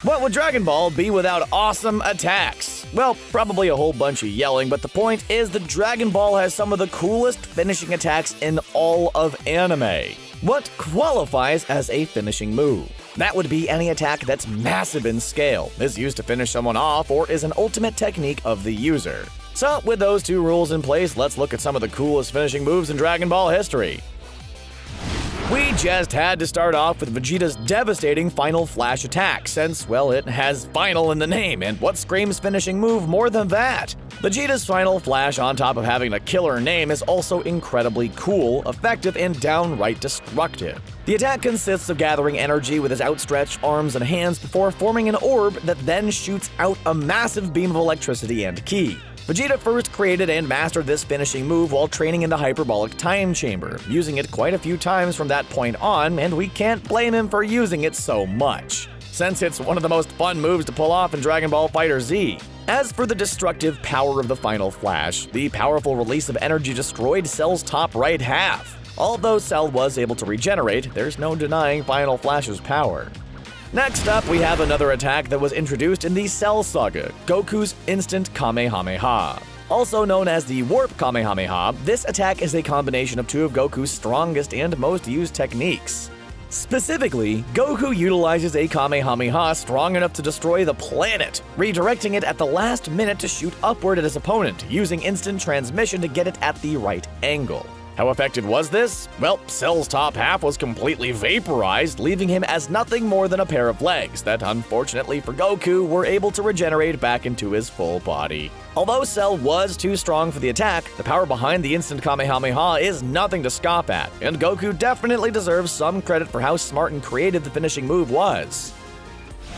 What would Dragon Ball be without awesome attacks? Well, probably a whole bunch of yelling, but the point is that Dragon Ball has some of the coolest finishing attacks in all of anime. What qualifies as a finishing move? That would be any attack that's massive in scale, is used to finish someone off, or is an ultimate technique of the user. So, with those two rules in place, let's look at some of the coolest finishing moves in Dragon Ball history. We just had to start off with Vegeta's devastating Final Flash attack, since, well, it has Final in the name, and what screams finishing move more than that? Vegeta's Final Flash, on top of having a killer name, is also incredibly cool, effective, and downright destructive. The attack consists of gathering energy with his outstretched arms and hands before forming an orb that then shoots out a massive beam of electricity and ki. Vegeta first created and mastered this finishing move while training in the hyperbolic time chamber, using it quite a few times from that point on, and we can't blame him for using it so much, since it's one of the most fun moves to pull off in Dragon Ball FighterZ. As for the destructive power of the Final Flash, the powerful release of energy destroyed Cell's top right half. Although Cell was able to regenerate, there's no denying Final Flash's power. Next up, we have another attack that was introduced in the Cell Saga, Goku's Instant Kamehameha. Also known as the Warp Kamehameha, this attack is a combination of two of Goku's strongest and most used techniques. Specifically, Goku utilizes a Kamehameha strong enough to destroy the planet, redirecting it at the last minute to shoot upward at his opponent, using instant transmission to get it at the right angle. How effective was this? Well, Cell's top half was completely vaporized, leaving him as nothing more than a pair of legs that, unfortunately for Goku, were able to regenerate back into his full body. Although Cell was too strong for the attack, the power behind the instant Kamehameha is nothing to scoff at, and Goku definitely deserves some credit for how smart and creative the finishing move was.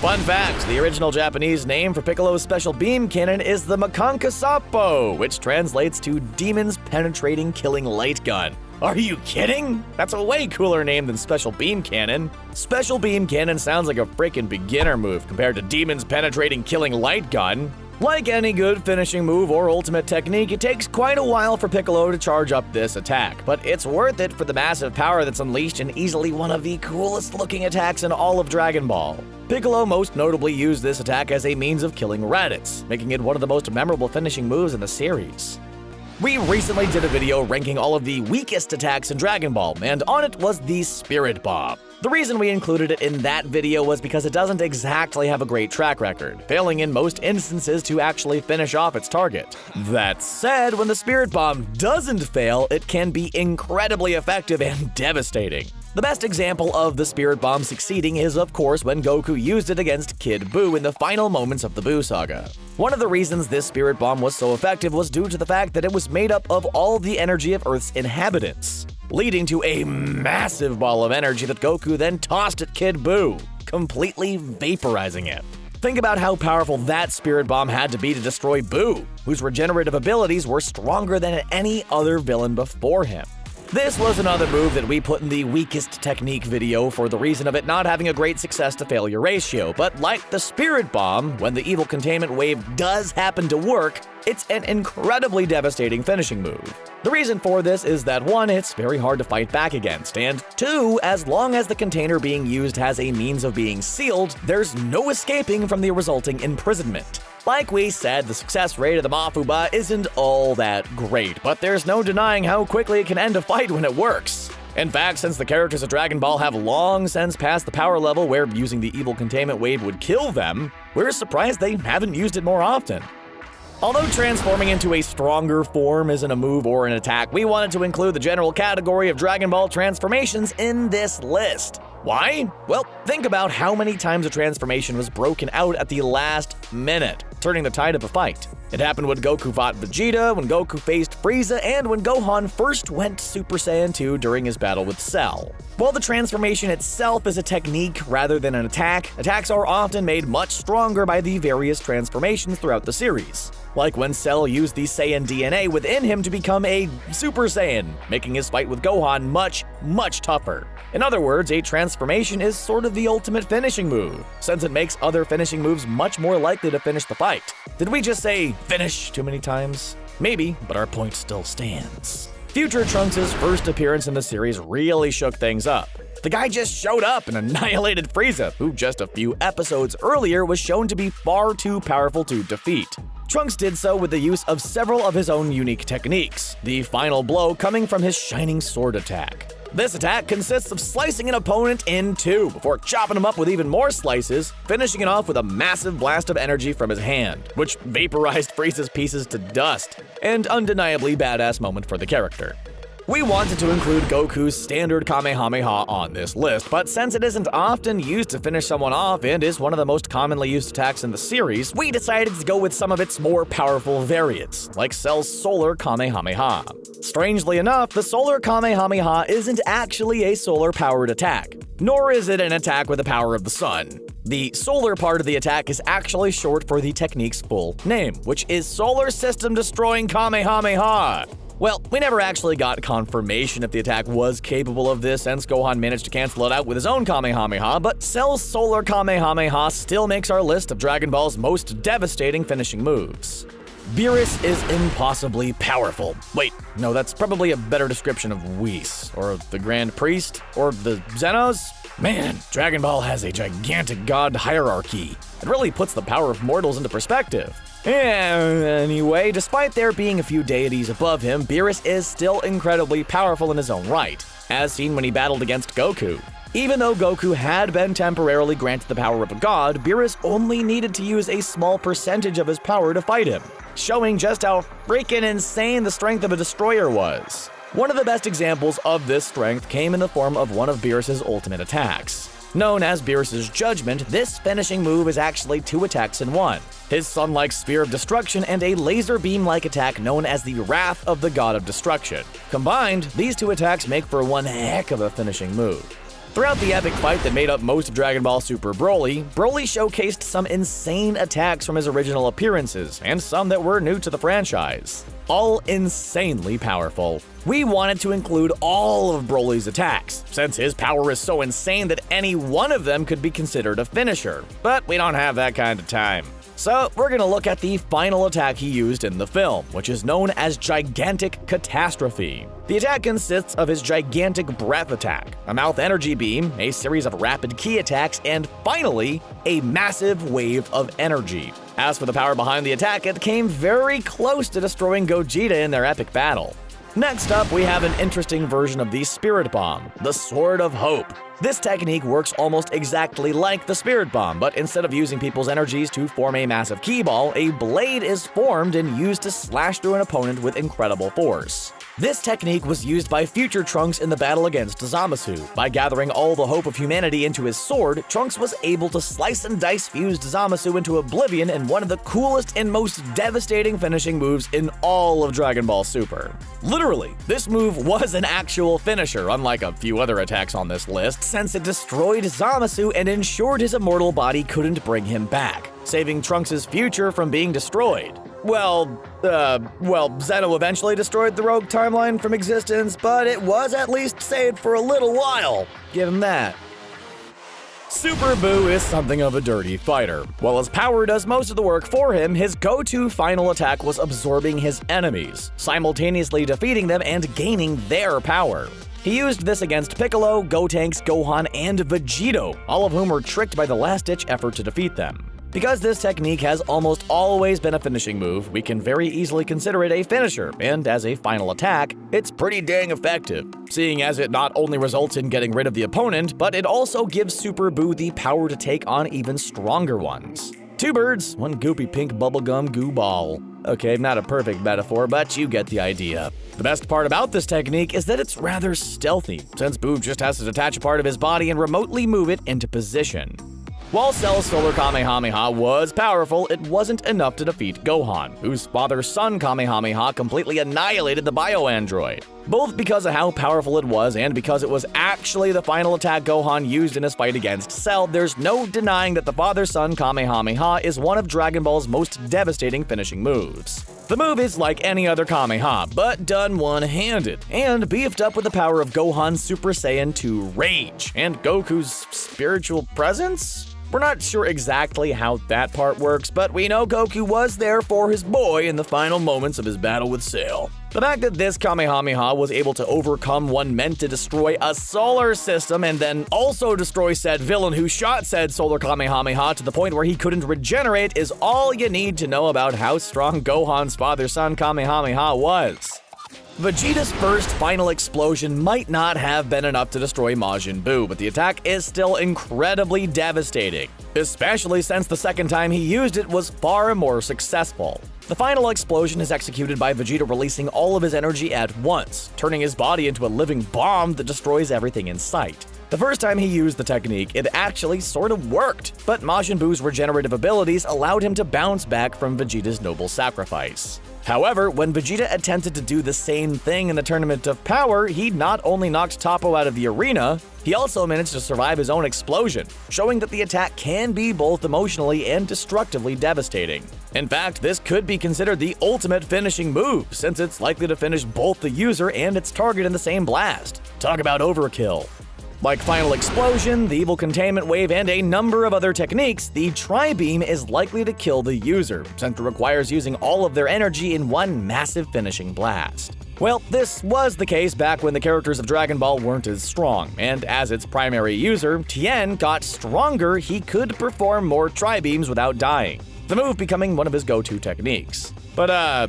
Fun fact, the original Japanese name for Piccolo's Special Beam Cannon is the Makanka Sappo, which translates to Demon's Penetrating Killing Light Gun. Are you kidding? That's a way cooler name than Special Beam Cannon. Special Beam Cannon sounds like a freaking beginner move compared to Demon's Penetrating Killing Light Gun. Like any good finishing move or ultimate technique, it takes quite a while for Piccolo to charge up this attack, but it's worth it for the massive power that's unleashed in easily one of the coolest looking attacks in all of Dragon Ball. Piccolo most notably used this attack as a means of killing Raditz, making it one of the most memorable finishing moves in the series. We recently did a video ranking all of the weakest attacks in Dragon Ball, and on it was the Spirit Bomb. The reason we included it in that video was because it doesn't exactly have a great track record, failing in most instances to actually finish off its target. That said, when the Spirit Bomb doesn't fail, it can be incredibly effective and devastating. The best example of the Spirit Bomb succeeding is, of course, when Goku used it against Kid Buu in the final moments of the Buu Saga. One of the reasons this Spirit Bomb was so effective was due to the fact that it was made up of all the energy of Earth's inhabitants, leading to a massive ball of energy that Goku then tossed at Kid Buu, completely vaporizing it. Think about how powerful that Spirit Bomb had to be to destroy Buu, whose regenerative abilities were stronger than any other villain before him. This was another move that we put in the weakest technique video for the reason of it not having a great success to failure ratio, but like the Spirit Bomb, when the evil containment wave does happen to work, it's an incredibly devastating finishing move. The reason for this is that 1, it's very hard to fight back against, and 2, as long as the container being used has a means of being sealed, there's no escaping from the resulting imprisonment. Like we said, the success rate of the Mafuba isn't all that great, but there's no denying how quickly it can end a fight when it works. In fact, since the characters of Dragon Ball have long since passed the power level where using the evil containment wave would kill them, we're surprised they haven't used it more often. Although transforming into a stronger form isn't a move or an attack, we wanted to include the general category of Dragon Ball transformations in this list. Why? Well, think about how many times a transformation was broken out at the last minute, turning the tide of a fight. It happened when Goku fought Vegeta, when Goku faced Frieza, and when Gohan first went Super Saiyan 2 during his battle with Cell. While the transformation itself is a technique rather than an attack, attacks are often made much stronger by the various transformations throughout the series. Like when Cell used the Saiyan DNA within him to become a Super Saiyan, making his fight with Gohan much tougher. In other words, a transformation is sort of the ultimate finishing move, since it makes other finishing moves much more likely to finish the fight. Did we just say finish too many times? Maybe, but our point still stands. Future Trunks' first appearance in the series really shook things up. The guy just showed up and annihilated Frieza, who just a few episodes earlier was shown to be far too powerful to defeat. Trunks did so with the use of several of his own unique techniques, the final blow coming from his shining sword attack. This attack consists of slicing an opponent in two before chopping him up with even more slices, finishing it off with a massive blast of energy from his hand, which vaporized Frieza's pieces to dust. An undeniably badass moment for the character. We wanted to include Goku's standard Kamehameha on this list, but since it isn't often used to finish someone off and is one of the most commonly used attacks in the series, we decided to go with some of its more powerful variants, like Cell's Solar Kamehameha. Strangely enough, the Solar Kamehameha isn't actually a solar-powered attack, nor is it an attack with the power of the sun. The solar part of the attack is actually short for the technique's full name, which is Solar System Destroying Kamehameha. Well, we never actually got confirmation if the attack was capable of this, since Gohan managed to cancel it out with his own Kamehameha, but Cell's Solar Kamehameha still makes our list of Dragon Ball's most devastating finishing moves. Beerus is impossibly powerful. Wait, no, that's probably a better description of Whis, or the Grand Priest, or the Zenos. Man, Dragon Ball has a gigantic god hierarchy. It really puts the power of mortals into perspective. Anyway, despite there being a few deities above him, Beerus is still incredibly powerful in his own right, as seen when he battled against Goku. Even though Goku had been temporarily granted the power of a god, Beerus only needed to use a small percentage of his power to fight him, showing just how freaking insane the strength of a destroyer was. One of the best examples of this strength came in the form of one of Beerus' ultimate attacks. Known as Beerus' Judgment, this finishing move is actually two attacks in one. His sun-like Sphere of Destruction and a laser beam-like attack known as the Wrath of the God of Destruction. Combined, these two attacks make for one heck of a finishing move. Throughout the epic fight that made up most of Dragon Ball Super Broly showcased some insane attacks from his original appearances, and some that were new to the franchise. All insanely powerful. We wanted to include all of Broly's attacks, since his power is so insane that any one of them could be considered a finisher, but we don't have that kind of time. So we're gonna look at the final attack he used in the film, which is known as Gigantic Catastrophe. The attack consists of his Gigantic Breath Attack, a Mouth Energy Beam, a series of rapid ki attacks, and finally, a massive wave of energy. As for the power behind the attack, it came very close to destroying Gogeta in their epic battle. Next up, we have an interesting version of the Spirit Bomb, the Sword of Hope. This technique works almost exactly like the Spirit Bomb, but instead of using people's energies to form a massive ki ball, a blade is formed and used to slash through an opponent with incredible force. This technique was used by future Trunks in the battle against Zamasu. By gathering all the hope of humanity into his sword, Trunks was able to slice and dice fuse Zamasu into oblivion in one of the coolest and most devastating finishing moves in all of Dragon Ball Super. Literally, this move was an actual finisher, unlike a few other attacks on this list, since it destroyed Zamasu and ensured his immortal body couldn't bring him back, saving Trunks' future from being destroyed. Well, Zeno eventually destroyed the Rogue timeline from existence, but it was at least saved for a little while. Give him that. Super Boo is something of a dirty fighter. While his power does most of the work for him, his go-to final attack was absorbing his enemies, simultaneously defeating them and gaining their power. He used this against Piccolo, Gotenks, Gohan, and Vegeta, all of whom were tricked by the last-ditch effort to defeat them. Because this technique has almost always been a finishing move, we can very easily consider it a finisher, and as a final attack, it's pretty dang effective, seeing as it not only results in getting rid of the opponent, but it also gives Super Boo the power to take on even stronger ones. Two birds, one goopy pink bubblegum goo ball. Okay, not a perfect metaphor, but you get the idea. The best part about this technique is that it's rather stealthy, since Boo just has to detach a part of his body and remotely move it into position. While Cell's Solar Kamehameha was powerful, it wasn't enough to defeat Gohan, whose father Son Kamehameha completely annihilated the bio-android. Both because of how powerful it was and because it was actually the final attack Gohan used in his fight against Cell, there's no denying that the father-son Kamehameha is one of Dragon Ball's most devastating finishing moves. The move is like any other Kamehameha, but done one-handed, and beefed up with the power of Gohan's Super Saiyan 2 Rage, and Goku's spiritual presence? We're not sure exactly how that part works, but we know Goku was there for his boy in the final moments of his battle with Cell. The fact that this Kamehameha was able to overcome one meant to destroy a solar system and then also destroy said villain who shot said solar Kamehameha to the point where he couldn't regenerate is all you need to know about how strong Gohan's father Son Kamehameha was. Vegeta's first final explosion might not have been enough to destroy Majin Buu, but the attack is still incredibly devastating, especially since the second time he used it was far more successful. The final explosion is executed by Vegeta releasing all of his energy at once, turning his body into a living bomb that destroys everything in sight. The first time he used the technique, it actually sort of worked, but Majin Buu's regenerative abilities allowed him to bounce back from Vegeta's noble sacrifice. However, when Vegeta attempted to do the same thing in the Tournament of Power, he not only knocked Toppo out of the arena, he also managed to survive his own explosion, showing that the attack can be both emotionally and destructively devastating. In fact, this could be considered the ultimate finishing move, since it's likely to finish both the user and its target in the same blast. Talk about overkill. Like Final Explosion, the Evil Containment Wave, and a number of other techniques, the Tri-Beam is likely to kill the user, since it requires using all of their energy in one massive finishing blast. Well, this was the case back when the characters of Dragon Ball weren't as strong, and as its primary user, Tien got stronger, he could perform more Tri-Beams without dying, the move becoming one of his go-to techniques. But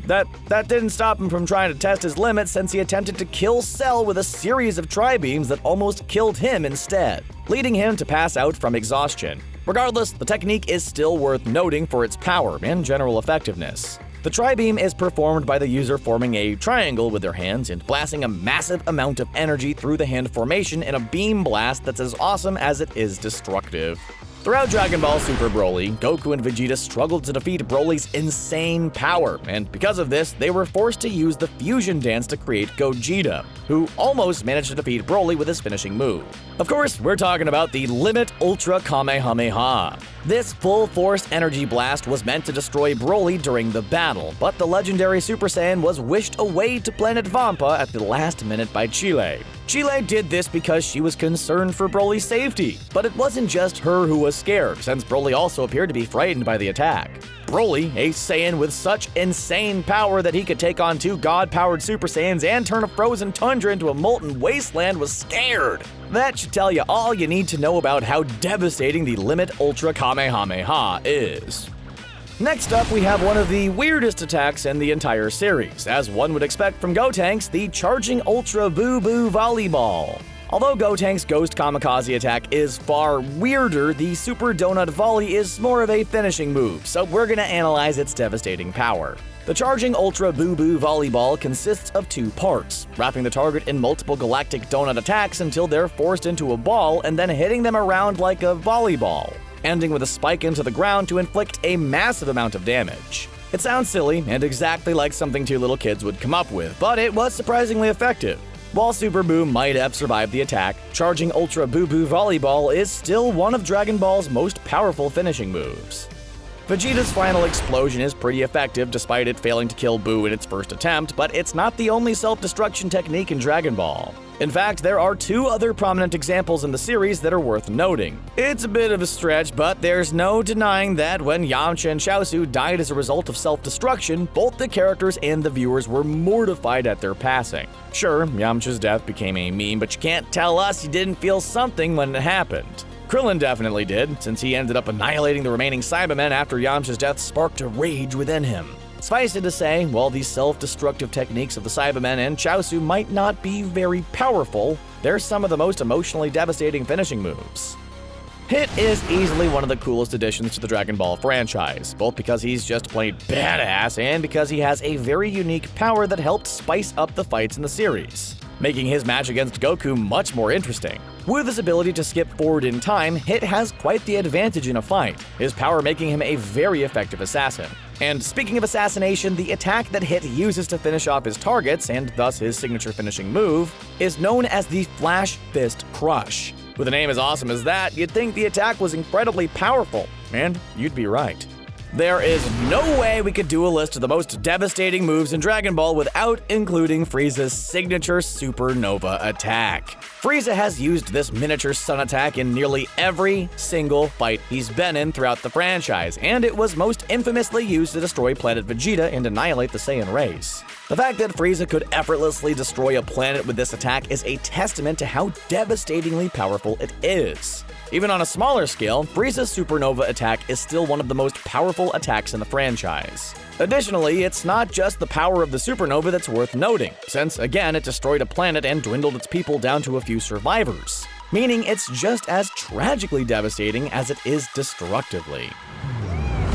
that didn't stop him from trying to test his limits, since he attempted to kill Cell with a series of Tri-Beams that almost killed him instead, leading him to pass out from exhaustion. Regardless, the technique is still worth noting for its power and general effectiveness. The Tri-Beam is performed by the user forming a triangle with their hands and blasting a massive amount of energy through the hand formation in a beam blast that's as awesome as it is destructive. Throughout Dragon Ball Super Broly, Goku and Vegeta struggled to defeat Broly's insane power, and because of this, they were forced to use the fusion dance to create Gogeta, who almost managed to defeat Broly with his finishing move. Of course, we're talking about the Limit Ultra Kamehameha. This full-force energy blast was meant to destroy Broly during the battle, but the legendary Super Saiyan was wished away to planet Vampa at the last minute by Chile. Chile did this because she was concerned for Broly's safety, but it wasn't just her who was scared, since Broly also appeared to be frightened by the attack. Broly, a Saiyan with such insane power that he could take on two God-powered Super Saiyans and turn a frozen tundra into a molten wasteland, was scared. That should tell you all you need to know about how devastating the Limit Ultra Kamehameha is. Next up, we have one of the weirdest attacks in the entire series, as one would expect from Gotenks, the Charging Ultra Booboo Volleyball. Although Gotenks' Ghost Kamikaze attack is far weirder, the Super Donut Volley is more of a finishing move, so we're gonna analyze its devastating power. The Charging Ultra Booboo Volleyball consists of two parts, wrapping the target in multiple galactic donut attacks until they're forced into a ball and then hitting them around like a volleyball, ending with a spike into the ground to inflict a massive amount of damage. It sounds silly and exactly like something two little kids would come up with, but it was surprisingly effective. While Super Boo might have survived the attack, Charging Ultra Booboo Volleyball is still one of Dragon Ball's most powerful finishing moves. Vegeta's final explosion is pretty effective despite it failing to kill Boo in its first attempt, but it's not the only self-destruction technique in Dragon Ball. In fact, there are two other prominent examples in the series that are worth noting. It's a bit of a stretch, but there's no denying that when Yamcha and Chaozu died as a result of self-destruction, both the characters and the viewers were mortified at their passing. Sure, Yamcha's death became a meme, but you can't tell us you didn't feel something when it happened. Krillin definitely did, since he ended up annihilating the remaining Cybermen after Yamcha's death sparked a rage within him. Suffice it to say, while the self-destructive techniques of the Cybermen and Chaozu might not be very powerful, they're some of the most emotionally devastating finishing moves. Hit is easily one of the coolest additions to the Dragon Ball franchise, both because he's just plain badass and because he has a very unique power that helped spice up the fights in the series, making his match against Goku much more interesting. With his ability to skip forward in time, Hit has quite the advantage in a fight, his power making him a very effective assassin. And speaking of assassination, the attack that Hit uses to finish off his targets, and thus his signature finishing move, is known as the Flash Fist Crush. With a name as awesome as that, you'd think the attack was incredibly powerful, and you'd be right. There is no way we could do a list of the most devastating moves in Dragon Ball without including Frieza's signature Supernova Attack. Frieza has used this miniature sun attack in nearly every single fight he's been in throughout the franchise, and it was most infamously used to destroy planet Vegeta and annihilate the Saiyan race. The fact that Frieza could effortlessly destroy a planet with this attack is a testament to how devastatingly powerful it is. Even on a smaller scale, Frieza's Supernova Attack is still one of the most powerful attacks in the franchise. Additionally, it's not just the power of the supernova that's worth noting, since again it destroyed a planet and dwindled its people down to a few survivors, meaning it's just as tragically devastating as it is destructively.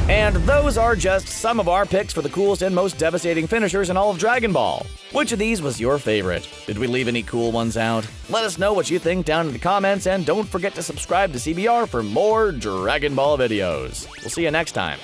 And those are just some of our picks for the coolest and most devastating finishers in all of Dragon Ball. Which of these was your favorite? Did we leave any cool ones out? Let us know what you think down in the comments, and don't forget to subscribe to CBR for more Dragon Ball videos. We'll see you next time.